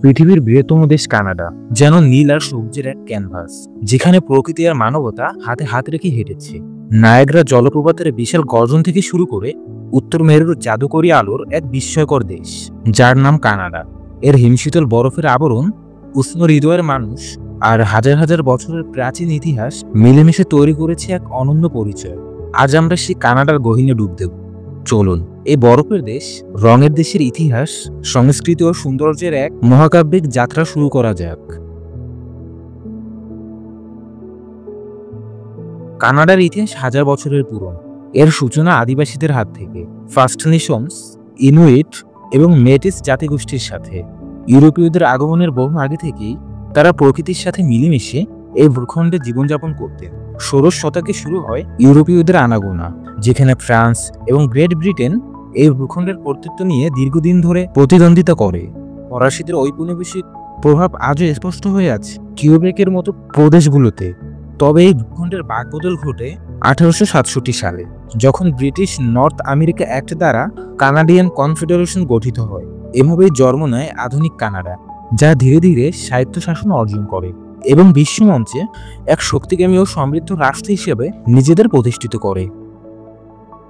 পৃথিবীর বৃহত্তম দেশ কানাডা যেন নীল আর সবুজের এক ক্যানভাস, যেখানে প্রকৃতি আর মানবতা হাতে হাত রেখে হেঁটেছে। নায়াগ্রা জলপ্রপাতের বিশাল গর্জন থেকে শুরু করে উত্তর মেরুর জাদুকরী আলোর এক বিস্ময়কর দেশ যার নাম কানাডা। এর হিমশীতল বরফের আবরণ, উষ্ণ হৃদয়ের মানুষ আর হাজার হাজার বছরের প্রাচীন ইতিহাস মিলেমিশে তৈরি করেছে এক অনন্য পরিচয়। আজ আমরা সেই কানাডার গহীনে ডুব দেব। চলুন এই বরফের দেশ, রঙের দেশের ইতিহাস, সংস্কৃতি ও সৌন্দর্যের এক মহাকাব্যিক যাত্রা শুরু করা যাক। কানাডার ইতিহাস হাজার বছরের পুরনো। এর সূচনা আদিবাসীদের হাত থেকে, ফার্স্ট নেশনস, ইনুইট এবং মেটিস জাতিগোষ্ঠীর সাথে। ইউরোপীয়দের আগমনের বহু আগে থেকেই তারা প্রকৃতির সাথে মিলেমিশে এই ভূখণ্ডে জীবনযাপন করতেন। 16 শতকে শুরু হয় ইউরোপীয়দের আনাগোনা, যেখানে ফ্রান্স এবং গ্রেট ব্রিটেন এই ভূখণ্ডের কর্তৃত্ব নিয়ে দীর্ঘদিন ধরে প্রতিদ্বন্দ্বিতা করে। ফরাসিদের ঔপনিবেশিক প্রভাব আজও স্পষ্ট হয়ে আছে কিউবেকের মতো প্রদেশগুলোতে। তবে এই ভূখণ্ডের বাকবদল ঘটে 1867 সালে, যখন ব্রিটিশ নর্থ আমেরিকা অ্যাক্ট দ্বারা কানাডিয়ান কনফেডারেশন গঠিত হয়। এভাবেই জন্ম নেয় আধুনিক কানাডা, যা ধীরে ধীরে স্বায়ত্তশাসন অর্জন করে এবং বিশ্বমঞ্চে এক শক্তিকামী ও সমৃদ্ধ রাষ্ট্র হিসেবে নিজেদের প্রতিষ্ঠিত করে।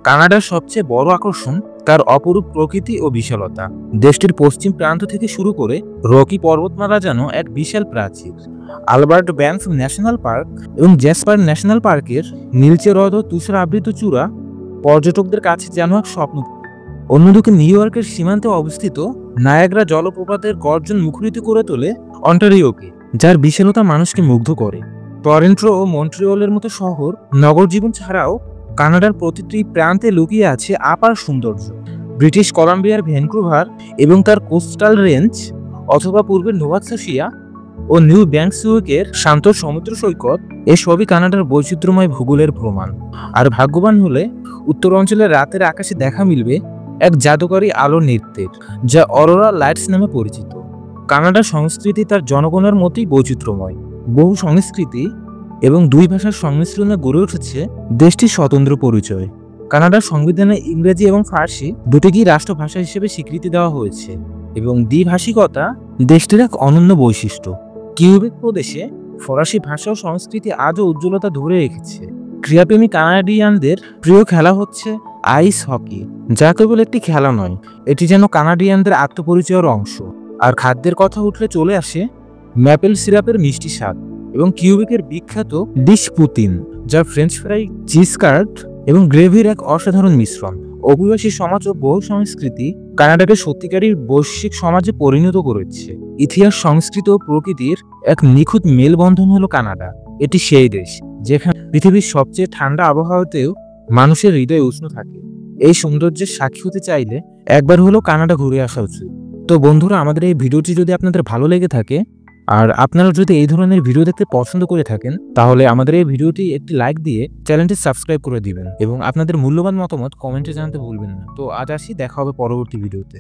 কানাডার সবচেয়ে বড় আকর্ষণ তার অপরূপ প্রকৃতি ও বিশালতা। দেশটির পশ্চিম প্রান্ত থেকে শুরু করে রকি পর্বতমালা যেন এক বিশাল প্রাচীর। আলবার্ট ব্যানফ ন্যাশনাল পার্ক এবং জ্যাসপার ন্যাশনাল পার্কের নীলচে হ্রদ ও তুষার আবৃত চূড়া পর্যটকদের কাছে যেন এক স্বপ্ন। অন্যদিকে নিউ ইয়র্কের সীমান্তে অবস্থিত নায়াগ্রা জলপ্রপাতের গর্জন মুখরিত করে তোলে অন্টারিওকে, যার বিশালতা মানুষকে মুগ্ধ করে। টরন্টো ও মন্ট্রিয়লের মতো শহর নগর জীবন ছাড়াও কানাডার প্রতিটি প্রান্তে লুকিয়ে আছে আপার সৌন্দর্য। ব্রিটিশ কলাম্বিয়ার ভ্যানকুভার এবং তার কোস্টাল রেঞ্জ, অথবা পূর্বের নোভা স্কটিয়া ও নিউ ব্যাংকসউইকের শান্ত সমুদ্র সৈকত, এসবই কানাডার বৈচিত্র্যময় ভূগোলের প্রমাণ। আর ভাগ্যবান হলে উত্তর অঞ্চলের রাতের আকাশে দেখা মিলবে এক জাদুকরী আলোর নৃত্যের, যা অরোরা লাইটস নামে পরিচিত। কানাডার সংস্কৃতি তার জনগণের মতোই বৈচিত্র্যময়। বহু সংস্কৃতি এবং দুই ভাষার সংমিশ্রণে গড়ে উঠেছে দেশটির স্বতন্ত্র পরিচয়। কানাডার সংবিধানে ইংরেজি এবং ফার্সি দুটিকেই রাষ্ট্রভাষা হিসেবে স্বীকৃতি দেওয়া হয়েছে এবং দ্বিভাষিকতা দেশটির এক অনন্য বৈশিষ্ট্য। কিউবেক প্রদেশে ফরাসি ভাষা ও সংস্কৃতি আজও উজ্জ্বলতা ধরে রেখেছে। ক্রীড়াপ্রেমী কানাডিয়ানদের প্রিয় খেলা হচ্ছে আইস হকি, যা কেবল একটি খেলা নয়, এটি যেন কানাডিয়ানদের আত্মপরিচয়ের অংশ। আর খাদ্যের কথা উঠলে চলে আসে ম্যাপেল সিরাপের মিষ্টি স্বাদ এবং কিউবেকের বিখ্যাত ডিশ পুতিন, যা ফ্রেঞ্চ ফ্রাই, চিজ কার্ড এবং গ্রেভির এক অসাধারণ মিশ্রণ। অভিবাসী সমাজ ও বহু সংস্কৃতি কানাডাকে সত্যিকারী বৈশ্বিক সমাজে পরিণত করেছে। ইতিহাস, সংস্কৃতি ও প্রকৃতির এক নিখুঁত মেলবন্ধন হলো কানাডা। এটি সেই দেশ যেখানে পৃথিবীর সবচেয়ে ঠান্ডা আবহাওয়াতেও মানুষের হৃদয় উষ্ণ থাকে। এই সৌন্দর্যের সাক্ষী হতে চাইলে একবার হলেও কানাডা ঘুরে আসা উচিত। তো বন্ধুরা, আমাদের এই ভিডিওটি যদি আপনাদের ভালো লেগে থাকে আর আপনারা যদি এই ধরনের ভিডিও দেখতে পছন্দ করে থাকেন, তাহলে আমাদের এই ভিডিওটি একটি লাইক দিয়ে চ্যানেলটি সাবস্ক্রাইব করে দিবেন এবং আপনাদের মূল্যবান মতামত কমেন্টে জানাতে ভুলবেন না। তো আজ আসি, দেখা হবে পরবর্তী ভিডিওতে।